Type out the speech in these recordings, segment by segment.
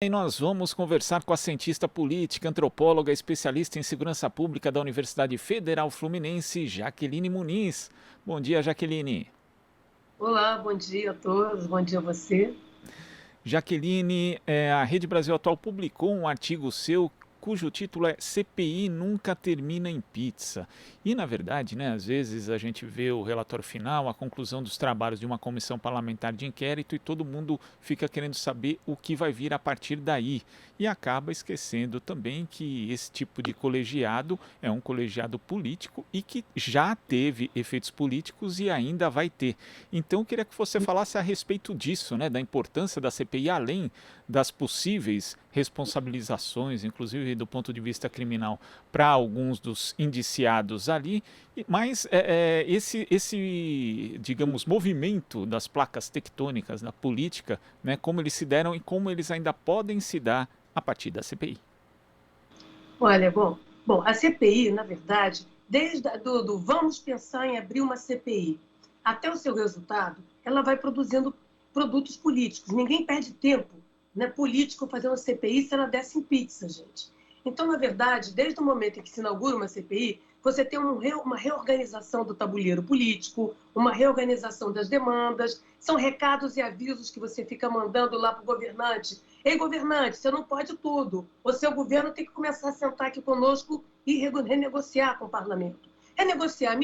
E nós vamos conversar com a cientista política, antropóloga, especialista em segurança pública da Universidade Federal Fluminense, Jaqueline Muniz. Bom dia, Jaqueline. Olá, bom dia a todos, bom dia a você. Jaqueline, a Rede Brasil Atual publicou um artigo seu cujo título é CPI nunca termina em pizza. E, na verdade, né, às vezes a gente vê o relatório final, a conclusão dos trabalhos de uma comissão parlamentar de inquérito e todo mundo fica querendo saber o que vai vir a partir daí. E acaba esquecendo também que esse tipo de colegiado é um colegiado político e que já teve efeitos políticos e ainda vai ter. Então, eu queria que você falasse a respeito disso, né, da importância da CPI, além das possíveis responsabilizações, inclusive do ponto de vista criminal, para alguns dos indiciados ali, mas esse, digamos, movimento das placas tectônicas na política, né, como eles se deram e como eles ainda podem se dar a partir da CPI. Olha, a CPI, na verdade, desde vamos pensar em abrir uma CPI até o seu resultado, ela vai produzindo produtos políticos. Ninguém perde tempo, né, político fazendo CPI se ela desse em pizza, gente. Então, na verdade, desde o momento em que se inaugura uma CPI, você tem uma reorganização do tabuleiro político, uma reorganização das demandas, são recados e avisos que você fica mandando lá para o governante. Ei, governante, você não pode tudo. O seu governo tem que começar a sentar aqui conosco e renegociar com o parlamento. Renegociar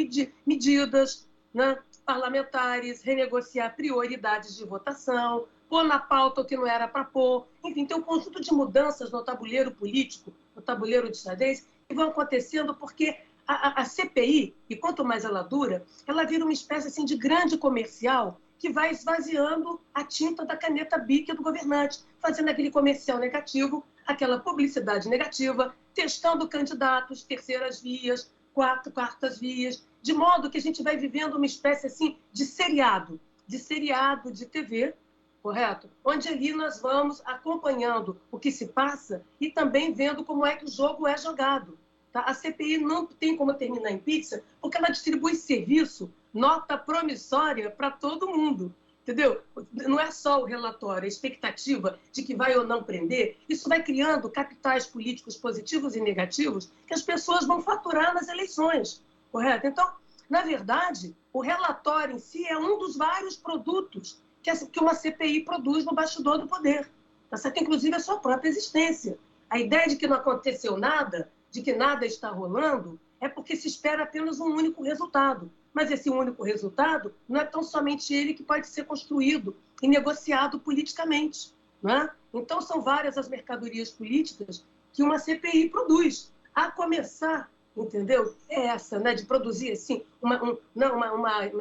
medidas, né, parlamentares, renegociar prioridades de votação, pôr na pauta o que não era para pôr. Enfim, tem um conjunto de mudanças no tabuleiro político, no tabuleiro de xadrez, que vão acontecendo porque a CPI, e quanto mais ela dura, ela vira uma espécie assim, de grande comercial que vai esvaziando a tinta da caneta Bic do governante, fazendo aquele comercial negativo, aquela publicidade negativa, testando candidatos, terceiras vias, quartas vias, de modo que a gente vai vivendo uma espécie assim de seriado de TV, correto? Onde ali nós vamos acompanhando o que se passa e também vendo como é que o jogo é jogado. Tá? A CPI não tem como terminar em pizza porque ela distribui serviço, nota promissória para todo mundo. Entendeu? Não é só o relatório, a expectativa de que vai ou não prender. Isso vai criando capitais políticos positivos e negativos que as pessoas vão faturar nas eleições. Correto? Então, na verdade, o relatório em si é um dos vários produtos que uma CPI produz no bastidor do poder. Essa tem, inclusive, a sua própria existência. A ideia de que não aconteceu nada, de que nada está rolando, é porque se espera apenas um único resultado. Mas esse único resultado não é tão somente ele que pode ser construído e negociado politicamente. Não é? Então, são várias as mercadorias políticas que uma CPI produz. A começar, entendeu? É essa, né, de produzir assim, uma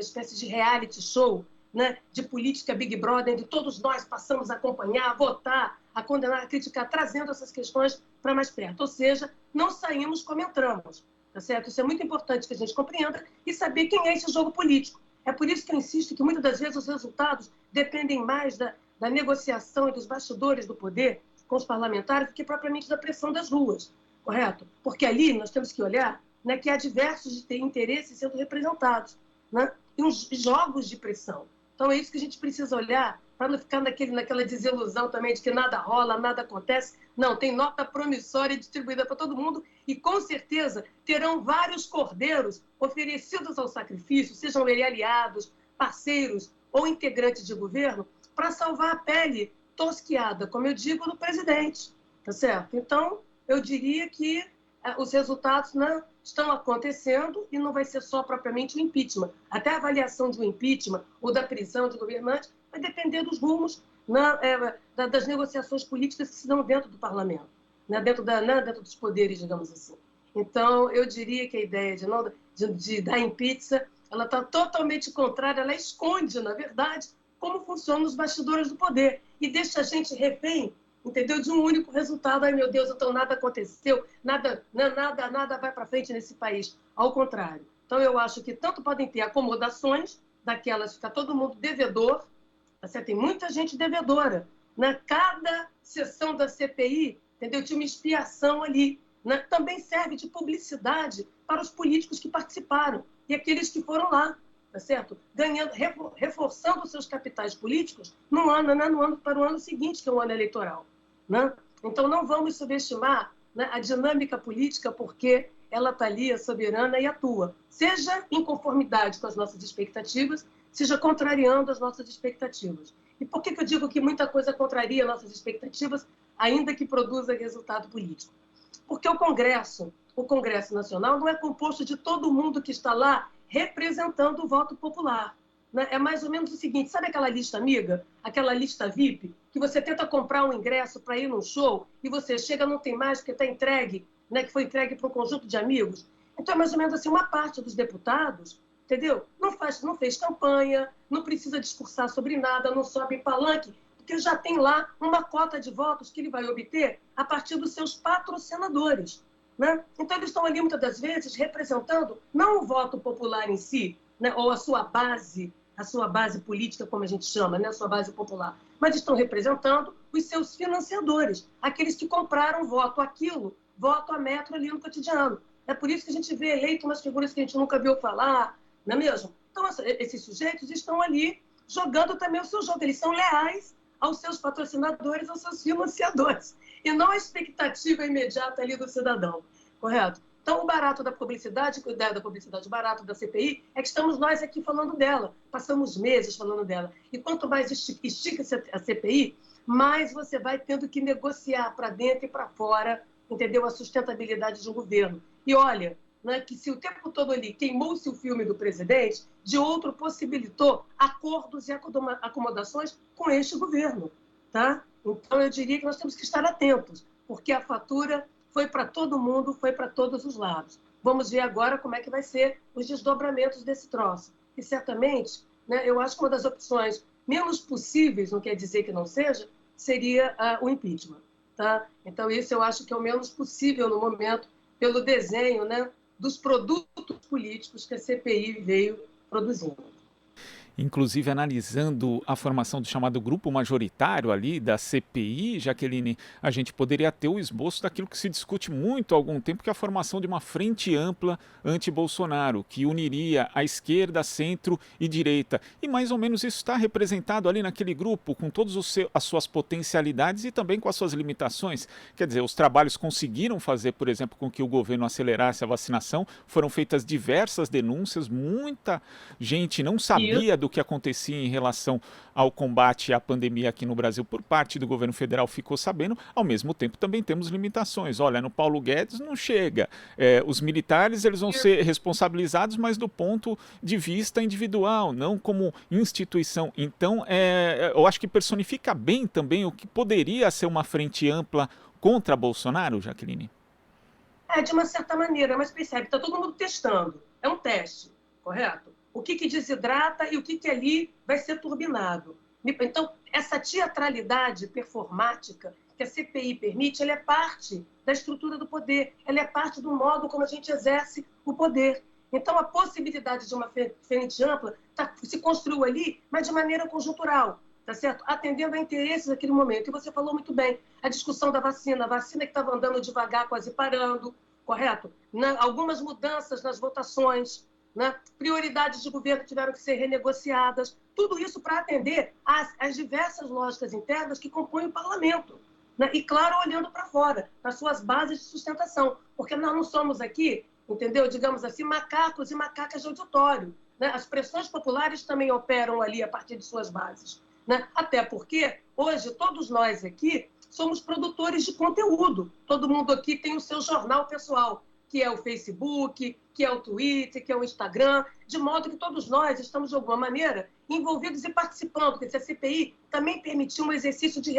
espécie de reality show, né, de política Big Brother, onde todos nós passamos a acompanhar, a votar, a condenar, a criticar, trazendo essas questões para mais perto. Ou seja, não saímos como entramos. Tá certo? Isso é muito importante que a gente compreenda e saber quem é esse jogo político. É por isso que eu insisto que muitas das vezes os resultados dependem mais da negociação e dos bastidores do poder com os parlamentares do que propriamente da pressão das ruas, correto? Porque ali nós temos que olhar, né, que há diversos interesses sendo representados, né, e uns jogos de pressão. Então é isso que a gente precisa olhar para não ficar naquela desilusão também de que nada rola, nada acontece. Não, tem nota promissória distribuída para todo mundo e, com certeza, terão vários cordeiros oferecidos ao sacrifício, sejam eles aliados, parceiros ou integrantes de governo, para salvar a pele tosquiada, como eu digo, do presidente. Tá certo? Então, eu diria que os resultados, né, estão acontecendo e não vai ser só propriamente o impeachment. Até a avaliação de um impeachment ou da prisão de governantes vai depender dos rumos, né, das negociações políticas que se dão dentro do parlamento, né, dentro dos poderes, digamos assim. Então, eu diria que a ideia de dar em pizza, ela está totalmente contrária, ela esconde, na verdade, como funcionam os bastidores do poder e deixa a gente refém, entendeu? De um único resultado. Ai, meu Deus, então nada aconteceu, nada vai para frente nesse país. Ao contrário. Então, eu acho que tanto podem ter acomodações, daquelas ficar todo mundo devedor, tá certo? Tem muita gente devedora. Na cada sessão da CPI, entendeu? Tinha uma expiação ali. Né? Também serve de publicidade para os políticos que participaram e aqueles que foram lá, tá certo? Ganhando, reforçando seus capitais políticos no ano, para o ano seguinte, que é o ano eleitoral. né? Então, não vamos subestimar, né, a dinâmica política, porque ela está ali, é soberana e atua, seja em conformidade com as nossas expectativas, seja contrariando as nossas expectativas. E por que eu digo que muita coisa contraria nossas expectativas, ainda que produza resultado político? Porque o Congresso Nacional, não é composto de todo mundo que está lá representando o voto popular. Né? É mais ou menos o seguinte, sabe aquela lista amiga, aquela lista VIP, que você tenta comprar um ingresso para ir num show e você chega, não tem mais, porque está entregue, né, que foi entregue para um conjunto de amigos? Então, é mais ou menos assim, uma parte dos deputados, entendeu? Não fez campanha, não precisa discursar sobre nada, não sobe em palanque, porque já tem lá uma cota de votos que ele vai obter a partir dos seus patrocinadores. Né? Então, eles estão ali, muitas das vezes, representando não o voto popular em si, né, ou a sua base política, como a gente chama, né, a sua base popular, mas estão representando os seus financiadores, aqueles que compraram voto voto a metro ali no cotidiano. É por isso que a gente vê eleito umas figuras que a gente nunca viu falar, não é mesmo? Então, esses sujeitos estão ali jogando também o seu jogo, eles são leais aos seus patrocinadores, aos seus financiadores, e não a expectativa imediata ali do cidadão, correto? Então, o barato da publicidade, o barato da CPI, é que estamos nós aqui falando dela. Passamos meses falando dela. E quanto mais estica a CPI, mais você vai tendo que negociar para dentro e para fora, entendeu? A sustentabilidade de um governo. E olha, né, que se o tempo todo ali queimou-se o filme do presidente, de outro possibilitou acordos e acomodações com este governo. Tá? Então, eu diria que nós temos que estar atentos, porque a fatura foi para todo mundo, foi para todos os lados. Vamos ver agora como é que vai ser os desdobramentos desse troço. E certamente, né, eu acho que uma das opções menos possíveis, não quer dizer que não seja, seria o impeachment. Tá? Então, isso eu acho que é o menos possível no momento, pelo desenho, né, dos produtos políticos que a CPI veio produzindo. Inclusive analisando a formação do chamado grupo majoritário ali da CPI, Jaqueline, a gente poderia ter o esboço daquilo que se discute muito há algum tempo, que é a formação de uma frente ampla anti-Bolsonaro, que uniria a esquerda, centro e direita. E mais ou menos isso está representado ali naquele grupo, com todas as suas potencialidades e também com as suas limitações. Quer dizer, os trabalhos conseguiram fazer, por exemplo, com que o governo acelerasse a vacinação, foram feitas diversas denúncias, muita gente não sabia do que acontecia em relação ao combate à pandemia aqui no Brasil por parte do governo federal, ficou sabendo. Ao mesmo tempo também temos limitações. Olha, no Paulo Guedes não chega. Os militares eles vão ser responsabilizados, mas do ponto de vista individual, não como instituição. Então, eu acho que personifica bem também o que poderia ser uma frente ampla contra Bolsonaro, Jaqueline. De uma certa maneira, mas percebe, está todo mundo testando. É um teste, correto? O que desidrata e o que ali vai ser turbinado. Então, essa teatralidade performática que a CPI permite, ela é parte da estrutura do poder, ela é parte do modo como a gente exerce o poder. Então, a possibilidade de uma frente ampla se construiu ali, mas de maneira conjuntural, tá certo? Atendendo a interesses naquele momento. E você falou muito bem, a discussão da vacina, a vacina que estava andando devagar, quase parando, correto? Algumas mudanças nas votações, né? Prioridades de governo tiveram que ser renegociadas, tudo isso para atender às diversas lógicas internas que compõem o parlamento. Né? E, claro, olhando para fora, nas suas bases de sustentação, porque nós não somos aqui, entendeu? Digamos assim, macacos e macacas de auditório. Né? As pressões populares também operam ali a partir de suas bases. Né? Até porque, hoje, todos nós aqui somos produtores de conteúdo. Todo mundo aqui tem o seu jornal pessoal, que é o Facebook, que é o Twitter, que é o Instagram, de modo que todos nós estamos, de alguma maneira, envolvidos e participando, porque a CPI também permitiu um exercício de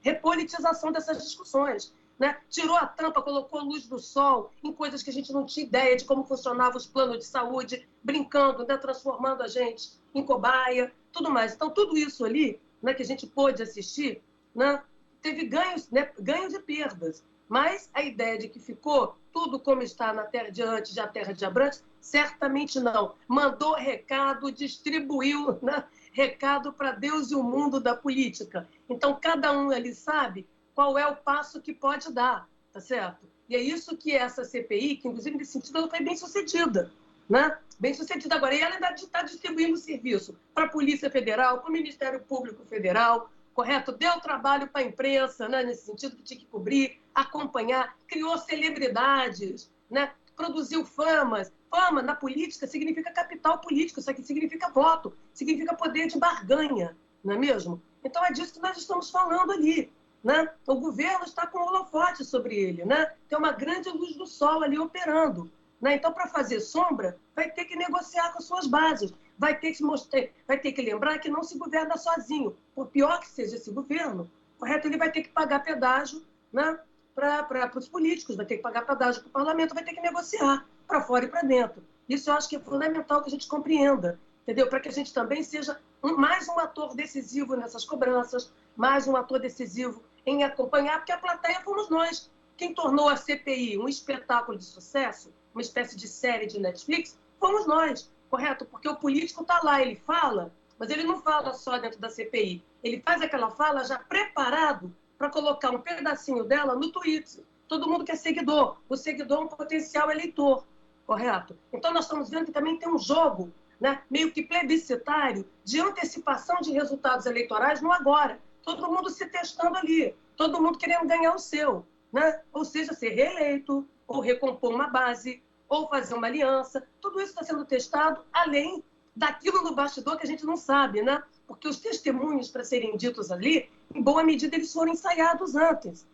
repolitização dessas discussões. Né? Tirou a tampa, colocou luz do sol em coisas que a gente não tinha ideia de como funcionavam os planos de saúde, brincando, né? Transformando a gente em cobaia, tudo mais. Então, tudo isso ali, né, que a gente pôde assistir, né, teve ganhos, né, ganhos e perdas. Mas a ideia de que ficou tudo como está na terra de antes, a terra de Abrantes, certamente não. Mandou recado, distribuiu, né, recado para Deus e o mundo da política. Então, cada um ali sabe qual é o passo que pode dar, tá certo? E é isso que essa CPI, que inclusive nesse sentido ela foi bem sucedida, né? Bem sucedida agora. E ela ainda está distribuindo serviço para a Polícia Federal, para o Ministério Público Federal, correto? Deu trabalho para a imprensa, né? Nesse sentido que tinha que cobrir, acompanhar, criou celebridades, né? Produziu famas. Fama na política significa capital político, isso aqui significa voto, significa poder de barganha, não é mesmo? Então é disso que nós estamos falando ali. Né? O governo está com um holofote sobre ele, né? Tem uma grande luz do sol ali operando. Né? Então, para fazer sombra, vai ter que negociar com as suas bases, vai ter que mostrar, vai ter que lembrar que não se governa sozinho. Por pior que seja esse governo, correto? Ele vai ter que pagar pedágio, né? Para os políticos, vai ter que pagar pedágio para o parlamento, vai ter que negociar para fora e para dentro. Isso eu acho que é fundamental que a gente compreenda, entendeu? Para que a gente também seja mais um ator decisivo nessas cobranças, mais um ator decisivo em acompanhar, porque a plateia fomos nós. Quem tornou a CPI um espetáculo de sucesso, uma espécie de série de Netflix, fomos nós, correto? Porque o político está lá, ele fala, mas ele não fala só dentro da CPI. Ele faz aquela fala já preparado para colocar um pedacinho dela no Twitter. Todo mundo que é seguidor. O seguidor é um potencial eleitor, correto? Então, nós estamos vendo que também tem um jogo, né, meio que plebiscitário de antecipação de resultados eleitorais no agora. Todo mundo se testando ali, todo mundo querendo ganhar o seu, né? Ou seja, ser reeleito, ou recompor uma base, ou fazer uma aliança. Tudo isso está sendo testado, além daquilo no bastidor que a gente não sabe, né? Porque os testemunhos para serem ditos ali, em boa medida, eles foram ensaiados antes.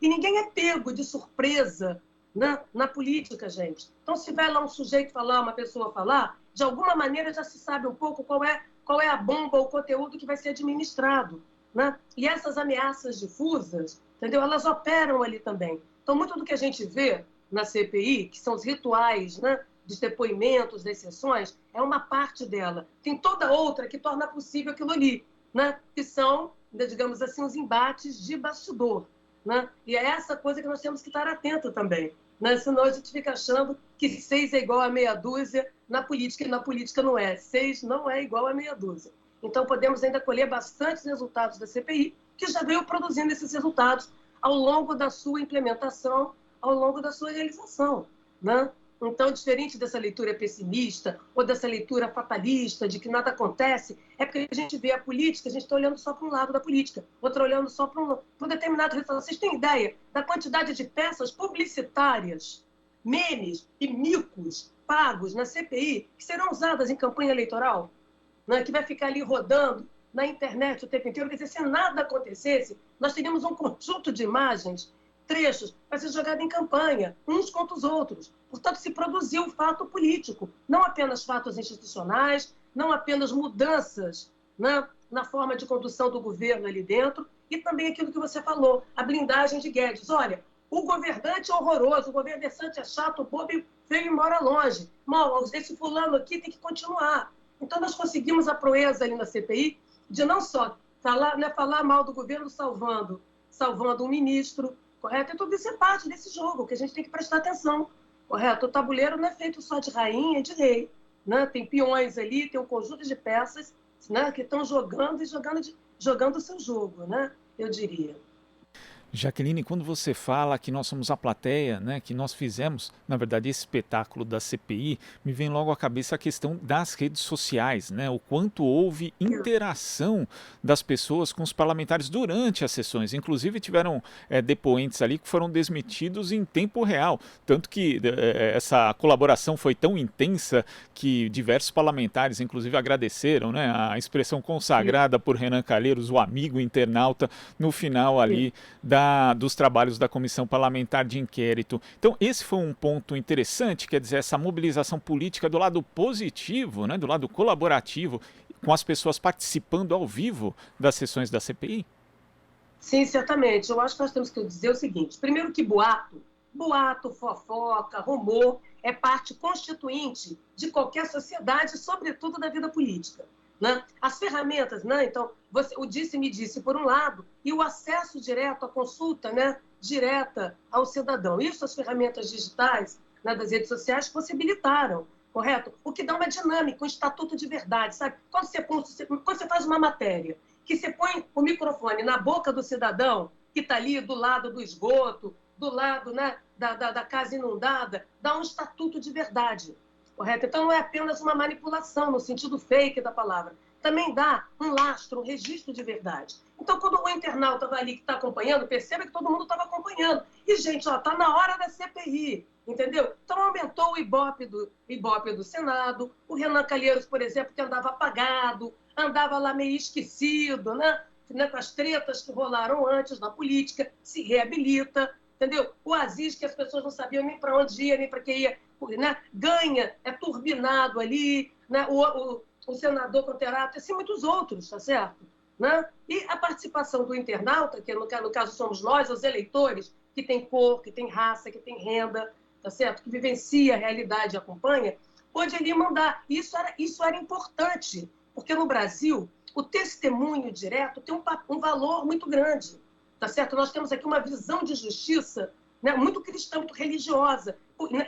E ninguém é pego de surpresa, né, na política, gente. Então, se tiver lá um sujeito falar, uma pessoa falar, de alguma maneira já se sabe um pouco qual é a bomba, o conteúdo que vai ser administrado. Né? E essas ameaças difusas, entendeu? Elas operam ali também. Então, muito do que a gente vê na CPI, que são os rituais, né, dos depoimentos, das sessões, é uma parte dela. Tem toda outra que torna possível aquilo ali, né? Que são, digamos assim, os embates de bastidor. Né? E é essa coisa que nós temos que estar atento também. Né? Senão a gente fica achando que 6 é igual a meia dúzia na política, e na política não é. 6 não é igual a meia dúzia. Então, podemos ainda colher bastantes resultados da CPI, que já veio produzindo esses resultados ao longo da sua implementação, ao longo da sua realização. Né? Então, diferente dessa leitura pessimista ou dessa leitura fatalista de que nada acontece, é porque a gente vê a política, a gente está olhando só para um lado da política, outro olhando só para um determinado resultado. Vocês têm ideia da quantidade de peças publicitárias, memes e micos pagos na CPI que serão usadas em campanha eleitoral? Né, que vai ficar ali rodando na internet o tempo inteiro. Quer dizer, se nada acontecesse, nós teríamos um conjunto de imagens, trechos, para ser jogado em campanha, uns contra os outros. Portanto, se produziu um fato político, não apenas fatos institucionais, não apenas mudanças, né, na forma de condução do governo ali dentro, e também aquilo que você falou, a blindagem de Guedes. Olha, o governante é horroroso, o governante é chato, bobo, feio e mora longe. Mal, esse fulano aqui tem que continuar. Então, nós conseguimos a proeza ali na CPI de não só falar, né, falar mal do governo salvando um ministro, correto? E tudo isso é parte desse jogo, que a gente tem que prestar atenção, correto? O tabuleiro não é feito só de rainha e de rei, né? Tem peões ali, tem um conjunto de peças, né, que estão jogando e jogando o seu jogo, né? Eu diria. Jaqueline, quando você fala que nós somos a plateia, né, que nós fizemos, na verdade, esse espetáculo da CPI, me vem logo à cabeça a questão das redes sociais, né, o quanto houve interação das pessoas com os parlamentares durante as sessões. Inclusive tiveram depoentes ali que foram desmentidos em tempo real, tanto que essa colaboração foi tão intensa que diversos parlamentares, inclusive, agradeceram, né, a expressão consagrada por Renan Calheiros, o amigo internauta, no final ali dos trabalhos da Comissão Parlamentar de Inquérito. Então, esse foi um ponto interessante, quer dizer, essa mobilização política do lado positivo, né, do lado colaborativo, com as pessoas participando ao vivo das sessões da CPI? Sim, certamente. Eu acho que nós temos que dizer o seguinte. Primeiro que boato, fofoca, rumor, é parte constituinte de qualquer sociedade, sobretudo da vida política. Né? As ferramentas, né? Então, o disse-me-disse, por um lado, e o acesso direto à consulta, né, direta ao cidadão. Isso as ferramentas digitais, né, das redes sociais possibilitaram, correto? O que dá uma dinâmica, um estatuto de verdade, sabe? Quando você faz uma matéria, que você põe o microfone na boca do cidadão, que está ali do lado do esgoto, do lado, né, da casa inundada, dá um estatuto de verdade. Correto? Então, não é apenas uma manipulação, no sentido fake da palavra. também dá um lastro, um registro de verdade. Então, quando o internauta vai ali que está acompanhando, perceba que todo mundo estava acompanhando. E, gente, está na hora da CPI, entendeu? Então, aumentou o Ibope do Senado, o Renan Calheiros, por exemplo, que andava apagado, andava lá meio esquecido, né? Com as tretas que rolaram antes na política, se reabilita, entendeu? O Aziz, que as pessoas não sabiam nem para onde ia, nem para que ia, né? Ganha, é turbinado ali, né? O senador Conterato, assim, muitos outros, tá certo? Né? E a participação do internauta, que no caso somos nós, os eleitores, que tem cor, que tem raça, que tem renda, tá certo? Que vivencia a realidade e acompanha, pode ali mandar. Isso era importante, porque no Brasil o testemunho direto tem um valor muito grande, tá certo? Nós temos aqui uma visão de justiça, né, muito cristã, muito religiosa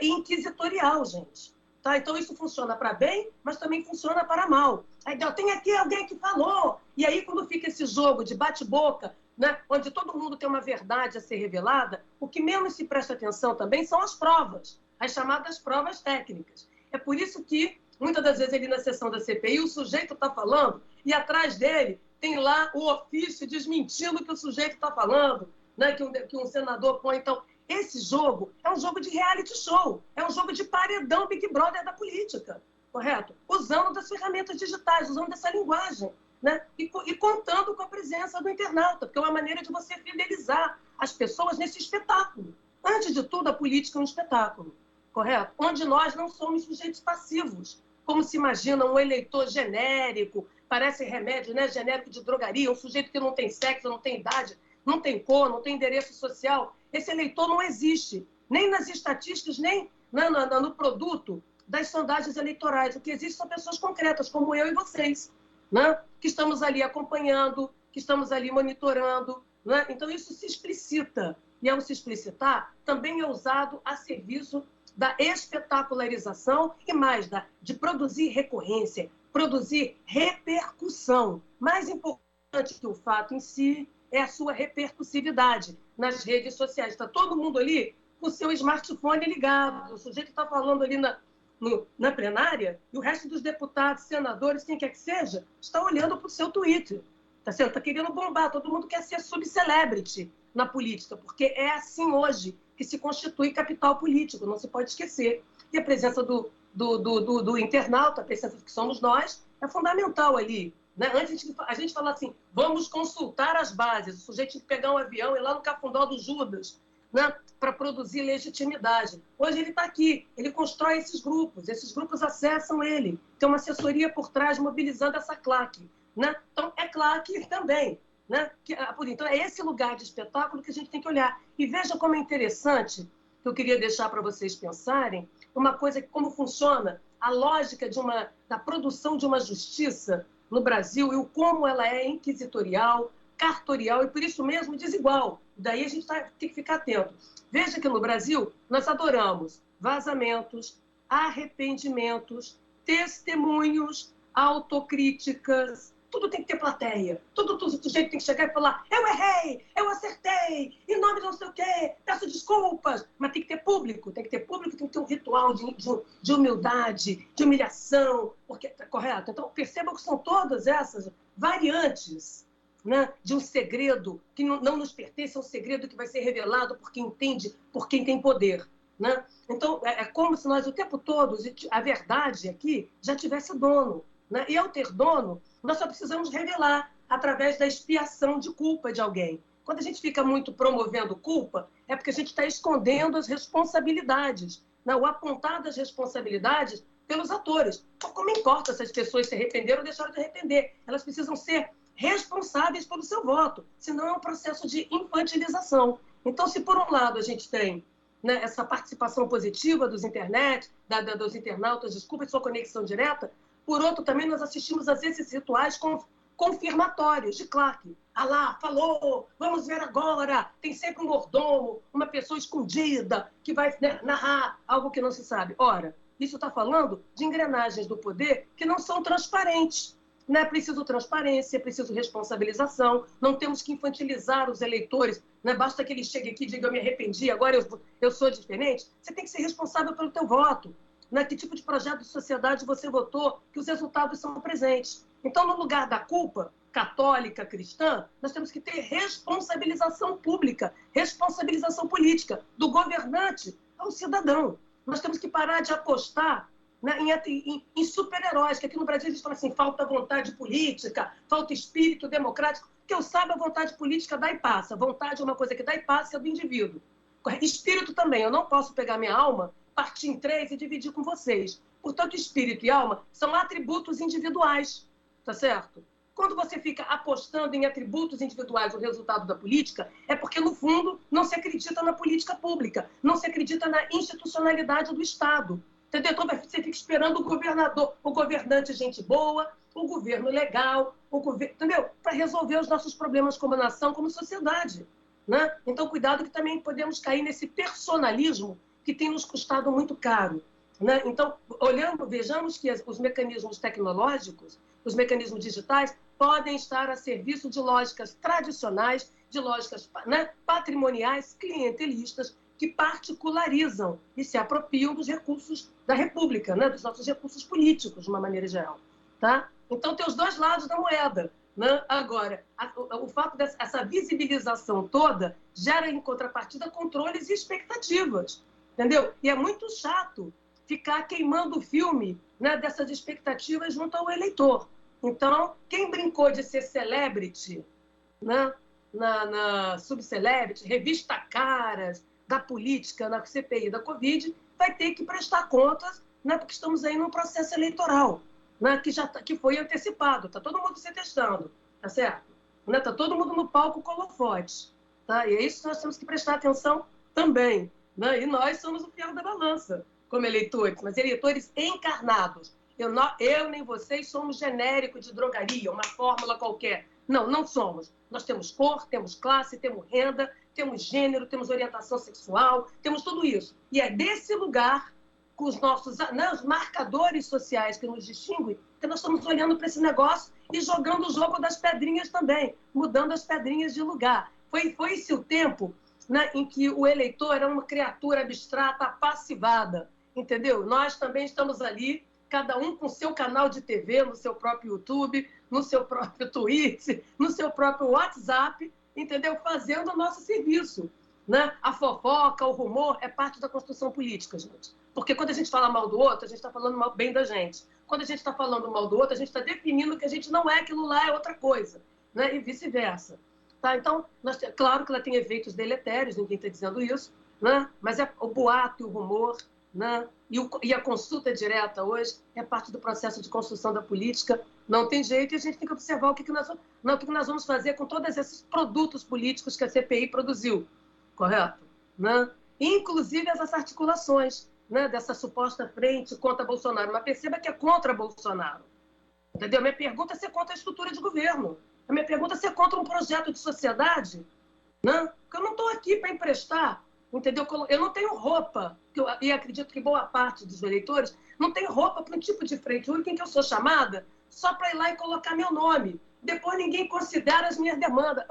e inquisitorial, gente. Tá? Então, isso funciona para bem, mas também funciona para mal. Aí, tem aqui alguém que falou. E aí, quando fica esse jogo de bate-boca, né, onde todo mundo tem uma verdade a ser revelada, o que menos se presta atenção também são as provas, as chamadas provas técnicas. É por isso que, muitas das vezes, ali na sessão da CPI, o sujeito está falando e atrás dele tem lá o ofício desmentindo o que o sujeito está falando, né, que um senador põe. Então, esse jogo é um jogo de reality show, é um jogo de paredão Big Brother da política, correto? Usando das ferramentas digitais, usando dessa linguagem, né? E contando com a presença do internauta, porque é uma maneira de você fidelizar as pessoas nesse espetáculo. Antes de tudo, a política é um espetáculo, correto? Onde nós não somos sujeitos passivos, como se imagina um eleitor genérico, parece remédio, né? Genérico de drogaria, um sujeito que não tem sexo, não tem idade, não tem cor, não tem endereço social. Esse eleitor não existe, nem nas estatísticas, nem no produto das sondagens eleitorais. O que existe são pessoas concretas, como eu e vocês, né? Que estamos ali acompanhando, que estamos ali monitorando. Né? Então, isso se explicita. E, ao se explicitar, também é usado a serviço da espetacularização e mais, de produzir recorrência, produzir repercussão. Mais importante que o fato em si é a sua repercussividade nas redes sociais. Está todo mundo ali com o seu smartphone ligado. O sujeito está falando ali na plenária e o resto dos deputados, senadores, quem quer que seja, está olhando para o seu Twitter. Está querendo bombar. Todo mundo quer ser subcelebrity na política, porque é assim hoje que se constitui capital político, não se pode esquecer. E a presença do internauta, a presença que somos nós, é fundamental ali. Né? Antes a gente fala assim, vamos consultar as bases. O sujeito tinha que pegar um avião e ir lá no Cafundó do Judas, né? Para produzir legitimidade. Hoje ele está aqui, ele constrói esses grupos acessam ele. Tem uma assessoria por trás mobilizando essa claque. Né? Então, é claque também. Né? Então, é esse lugar de espetáculo que a gente tem que olhar. E veja como é interessante, que eu queria deixar para vocês pensarem, uma coisa, como funciona a lógica da produção de uma justiça no Brasil e o como ela é inquisitorial, cartorial e, por isso mesmo, desigual. Daí a gente tem que ficar atento. Veja que no Brasil nós adoramos vazamentos, arrependimentos, testemunhos, autocríticas. Tudo tem que ter plateia. O sujeito tem que chegar e falar, eu errei, eu acertei, em nome de não sei o quê, peço desculpas. Mas tem que ter público, tem que ter um ritual de humildade, de humilhação, correto? Então, percebam que são todas essas variantes, né, de um segredo que não nos pertence, é um segredo que vai ser revelado por quem entende, por quem tem poder. Né? Então, é como se nós o tempo todo, a verdade aqui já tivesse dono. Né? E ao ter dono, nós só precisamos revelar através da expiação de culpa de alguém. Quando a gente fica muito promovendo culpa, é porque a gente está escondendo as responsabilidades, né? O apontar das responsabilidades pelos atores. Então, como importa se as pessoas se arrependeram ou deixaram de arrepender? Elas precisam ser responsáveis pelo seu voto, senão é um processo de infantilização. Então, se por um lado a gente tem, né, essa participação positiva dos internautas, desculpa, de sua conexão direta, por outro, também nós assistimos a esses rituais confirmatórios de claque. Ah lá, falou, vamos ver agora. Tem sempre um mordomo, uma pessoa escondida que vai, né, narrar algo que não se sabe. Ora, isso está falando de engrenagens do poder que não são transparentes. Não é preciso transparência, é preciso responsabilização. Não temos que infantilizar os eleitores. Não basta que ele chegue aqui e diga, eu me arrependi, agora eu sou diferente. Você tem que ser responsável pelo teu voto. né, que tipo de projeto de sociedade você votou, que os resultados são presentes. Então, no lugar da culpa católica, cristã, nós temos que ter responsabilização pública, responsabilização política, do governante ao cidadão. Nós temos que parar de apostar, né, em super-heróis, que aqui no Brasil a gente fala assim, falta vontade política, falta espírito democrático, que eu saiba, a vontade política dá e passa. Vontade é uma coisa que dá e passa, é do indivíduo. Espírito também, eu não posso pegar minha alma, partir em 3 e dividir com vocês. Portanto, espírito e alma são atributos individuais, tá certo? Quando você fica apostando em atributos individuais o resultado da política, é porque, no fundo, não se acredita na política pública, não se acredita na institucionalidade do Estado. Entendeu? Então, você fica esperando o governador, o governante gente boa, o governo legal, entendeu? Para resolver os nossos problemas como nação, como sociedade. Né? Então, cuidado que também podemos cair nesse personalismo que tem nos custado muito caro. Né? Então, vejamos que os mecanismos tecnológicos, os mecanismos digitais, podem estar a serviço de lógicas tradicionais, de lógicas, né, patrimoniais, clientelistas, que particularizam e se apropriam dos recursos da República, né, dos nossos recursos políticos, de uma maneira geral. Tá? Então, tem os dois lados da moeda. Né? Agora, o fato dessa visibilização toda gera, em contrapartida, controles e expectativas. Entendeu? E é muito chato ficar queimando o filme, né, dessas expectativas junto ao eleitor. Então, quem brincou de ser celebrity, né, na subcelebrity, revista Caras, da política, na CPI da Covid, vai ter que prestar contas, né, porque estamos aí num processo eleitoral, né, que foi antecipado. Está todo mundo se testando, tá certo? Está todo mundo no palco com holofotes. Tá? E é isso que nós temos que prestar atenção também. Né? E nós somos o fiel da balança, como eleitores, mas eleitores encarnados. Eu nem vocês somos genérico de drogaria, uma fórmula qualquer. Não, não somos. Nós temos cor, temos classe, temos renda, temos gênero, temos orientação sexual, temos tudo isso. E é desse lugar, com os nossos, né, os marcadores sociais que nos distinguem, que nós estamos olhando para esse negócio e jogando o jogo das pedrinhas também, mudando as pedrinhas de lugar. Foi esse o tempo, né, em que o eleitor era uma criatura abstrata, passivada, entendeu? Nós também estamos ali, cada um com seu canal de TV, no seu próprio YouTube, no seu próprio Twitter, no seu próprio WhatsApp, entendeu? Fazendo o nosso serviço. Né? A fofoca, o rumor é parte da construção política, gente. Porque quando a gente fala mal do outro, a gente está falando mal, bem da gente. Quando a gente está falando mal do outro, a gente está definindo que a gente não é aquilo lá, é outra coisa. Né? E vice-versa. Tá? Então, claro que ela tem efeitos deletérios, ninguém está dizendo isso, né? Mas o boato e o rumor, né? E a consulta direta hoje é parte do processo de construção da política. Não tem jeito e a gente tem que observar o que nós vamos fazer com todos esses produtos políticos que a CPI produziu, correto? Né? Inclusive essas articulações, né, dessa suposta frente contra Bolsonaro. Mas perceba que é contra Bolsonaro. Entendeu? Minha pergunta é se é contra a estrutura de governo. A minha pergunta é se é contra um projeto de sociedade. Né? Porque eu não estou aqui para emprestar. Entendeu? Eu não tenho roupa, e acredito que boa parte dos eleitores não tem roupa para um tipo de frente única em que eu sou chamada só para ir lá e colocar meu nome. Depois ninguém considera as minhas demandas.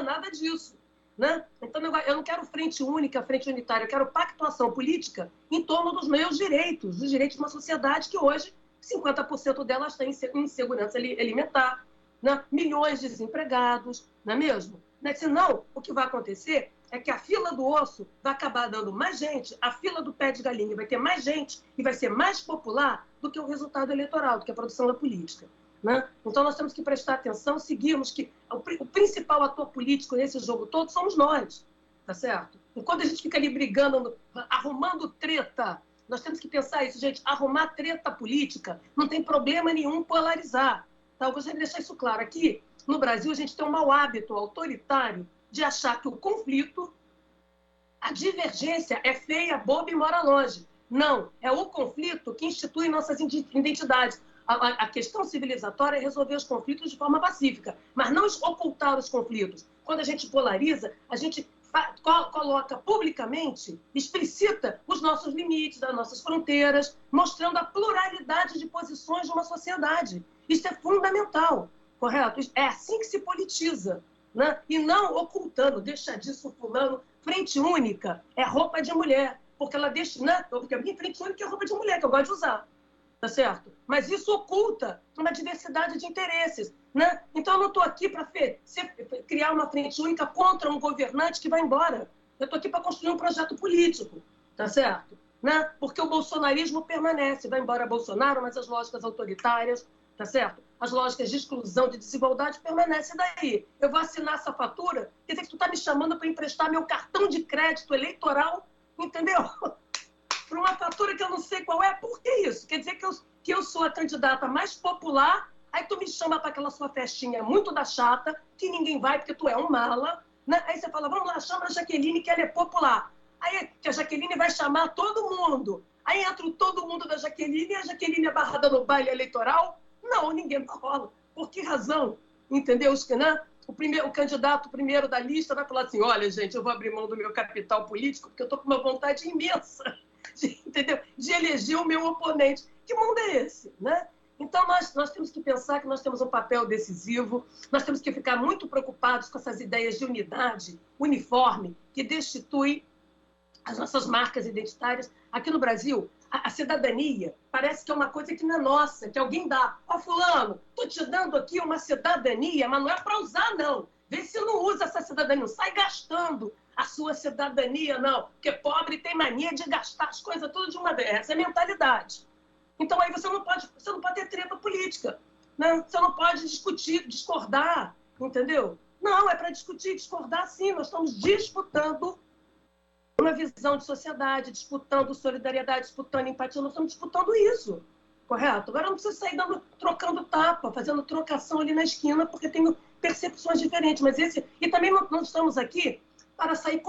Nada disso. Né? Então, eu não quero frente única, frente unitária, eu quero pactuação política em torno dos meus direitos, dos direitos de uma sociedade que hoje 50% delas tem insegurança alimentar, né? Milhões de desempregados, não é mesmo? Né? Senão, o que vai acontecer é que a fila do osso vai acabar dando mais gente, a fila do pé de galinha vai ter mais gente e vai ser mais popular do que o resultado eleitoral, do que a produção da política. Né? Então, nós temos que prestar atenção, seguirmos que o principal ator político nesse jogo todo somos nós, tá certo? Enquanto a gente fica ali brigando, arrumando treta, nós temos que pensar isso, gente, arrumar treta política não tem problema nenhum polarizar. Tá? Eu gostaria de deixar isso claro. Aqui, no Brasil, a gente tem um mau hábito autoritário de achar que o conflito, a divergência é feia, boba e mora longe. Não, é o conflito que institui nossas identidades. A questão civilizatória é resolver os conflitos de forma pacífica, mas não ocultar os conflitos. Quando a gente polariza, a gente coloca publicamente, explicita os nossos limites, as nossas fronteiras, mostrando a pluralidade de posições de uma sociedade. Isso é fundamental, correto? É assim que se politiza, né? E não ocultando, deixa disso fulano, frente única, é roupa de mulher. porque ela deixa, né? Porque a minha frente única é roupa de mulher, que eu gosto de usar, tá certo? Mas isso oculta uma diversidade de interesses, né? Então eu não estou aqui para criar uma frente única contra um governante que vai embora. Eu estou aqui para construir um projeto político, tá certo? Né? Porque o bolsonarismo permanece, vai embora Bolsonaro, mas as lógicas autoritárias, tá certo? As lógicas de exclusão, de desigualdade permanecem daí. Eu vou assinar essa fatura, quer dizer que tu está me chamando para emprestar meu cartão de crédito eleitoral, entendeu? Para uma fatura que eu não sei qual é. Por que isso? Quer dizer que eu sou a candidata mais popular, aí tu me chama para aquela sua festinha muito da chata, que ninguém vai porque tu é um mala, né? Aí você fala, vamos lá, chama a Jaqueline que ela é popular. Aí que a Jaqueline vai chamar todo mundo. Aí entra todo mundo da Jaqueline e a Jaqueline é barrada no baile eleitoral. Não, ninguém rola. Por que razão? Entendeu? Né? O candidato primeiro da lista vai falar assim, olha, gente, eu vou abrir mão do meu capital político porque eu estou com uma vontade imensa entendeu? De eleger o meu oponente. Que mundo é esse? Né? Então, nós temos que pensar que nós temos um papel decisivo, nós temos que ficar muito preocupados com essas ideias de unidade, uniforme, que destitui as nossas marcas identitárias. Aqui no Brasil, a cidadania parece que é uma coisa que não é nossa, que alguém dá. Ó, fulano, estou te dando aqui uma cidadania, mas não é para usar, não. Vê se não usa essa cidadania, não sai gastando a sua cidadania, não. Porque pobre tem mania de gastar as coisas tudo de uma vez. Essa é a mentalidade. Então, aí você não pode ter treta política. Né? Você não pode discutir, discordar, entendeu? Não, é para discutir, discordar, sim. Nós estamos disputando uma visão de sociedade, disputando solidariedade, disputando empatia, nós estamos disputando isso, correto? Agora não precisa sair trocando tapa, fazendo trocação ali na esquina, porque tem percepções diferentes, mas e também não estamos aqui para sair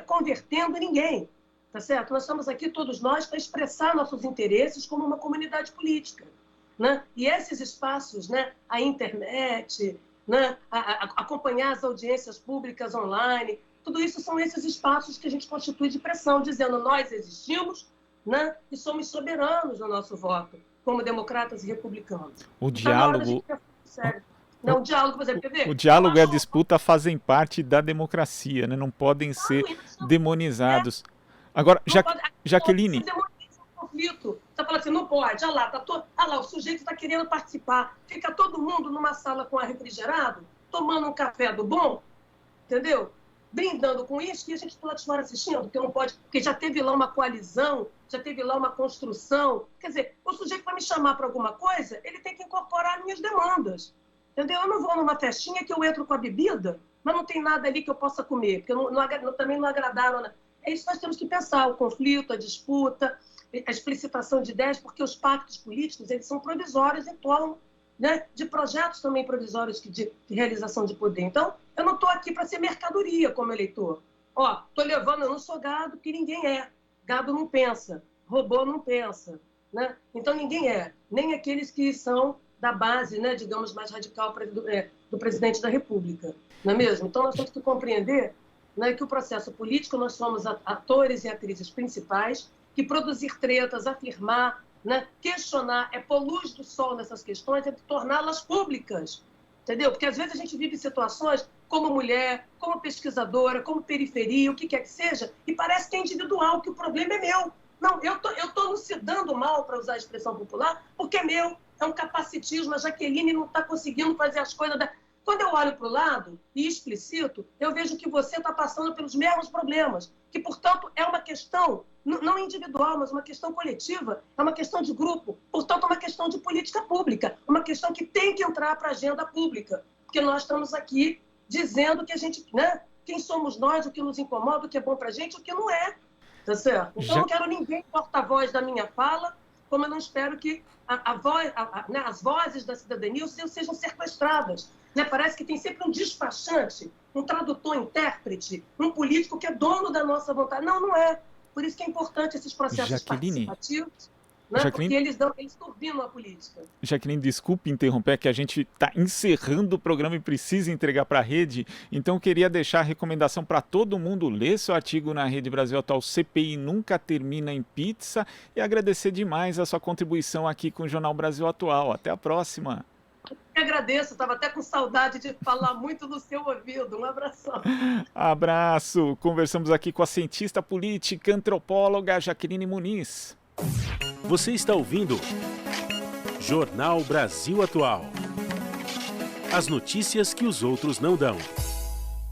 convertendo ninguém, tá certo? Nós estamos aqui, todos nós, para expressar nossos interesses como uma comunidade política, né? E esses espaços, né, a internet, né, acompanhar as audiências públicas online, tudo isso são esses espaços que a gente constitui de pressão, dizendo nós existimos, né, e somos soberanos no nosso voto, como democratas e republicanos. O Está na hora da gente diálogo, pensar sério. Não, o diálogo, por exemplo, quer ver? o diálogo e a disputa fazem parte da democracia, né? Não podem ser demonizados. Agora, Jaqueline, conflito. Você fala assim, não pode, olha lá, o sujeito está querendo participar. Fica todo mundo numa sala com ar refrigerado, tomando um café do bom, entendeu? Brindando com isso, e a gente está lá de fora assistindo, porque não pode, porque já teve lá uma coalizão, já teve lá uma construção. Quer dizer, o sujeito para me chamar para alguma coisa, ele tem que incorporar minhas demandas. Entendeu? Eu não vou numa festinha que eu entro com a bebida, mas não tem nada ali que eu possa comer, porque também não agradaram. Né? É isso que nós temos que pensar, o conflito, a disputa, a explicitação de ideias, porque os pactos políticos eles são provisórios em torno, né, de projetos também provisórios de realização de poder. Então, eu não estou aqui para ser mercadoria como eleitor. Ó, estou levando, eu não sou gado, que ninguém é. Gado não pensa, robô não pensa. Né? Então, ninguém é. Nem aqueles que são da base, né, digamos, mais radical do presidente da República. Não é mesmo? Então, nós temos que compreender, né, que o processo político, nós somos atores e atrizes principais, que produzir tretas, afirmar, né, questionar, é pôr luz do sol nessas questões, é torná-las públicas, entendeu? Porque às vezes a gente vive situações como mulher, como pesquisadora, como periferia, o que quer que seja, e parece que é individual, que o problema é meu. Não, eu tô se dando mal, para usar a expressão popular, porque é meu, é um capacitismo, a Jaqueline não está conseguindo fazer as coisas... Quando eu olho para o lado e explicito, eu vejo que você está passando pelos mesmos problemas, que, portanto, é uma questão não individual, mas uma questão coletiva, é uma questão de grupo, portanto, é uma questão de política pública, uma questão que tem que entrar para a agenda pública, porque nós estamos aqui dizendo que a gente, né, quem somos nós, o que nos incomoda, o que é bom para a gente, o que não é, tá certo? Então, eu não quero ninguém porta-voz da minha fala, como eu não espero que né, as vozes da cidadania sejam sequestradas. Né? Parece que tem sempre um despachante, um tradutor, intérprete, um político que é dono da nossa vontade. Não, não é. Por isso que é importante esses processos participativos, né? Porque eles turbinam a política. Jaqueline, desculpe interromper, que a gente está encerrando o programa e precisa entregar para a rede, então eu queria deixar a recomendação para todo mundo ler seu artigo na Rede Brasil Atual, CPI nunca termina em pizza, e agradecer demais a sua contribuição aqui com o Jornal Brasil Atual. Até a próxima! Eu agradeço, estava até com saudade de falar muito no seu ouvido. Um abração. Abraço! Conversamos aqui com a cientista política, antropóloga Jaqueline Muniz. Você está ouvindo Jornal Brasil Atual. As notícias que os outros não dão.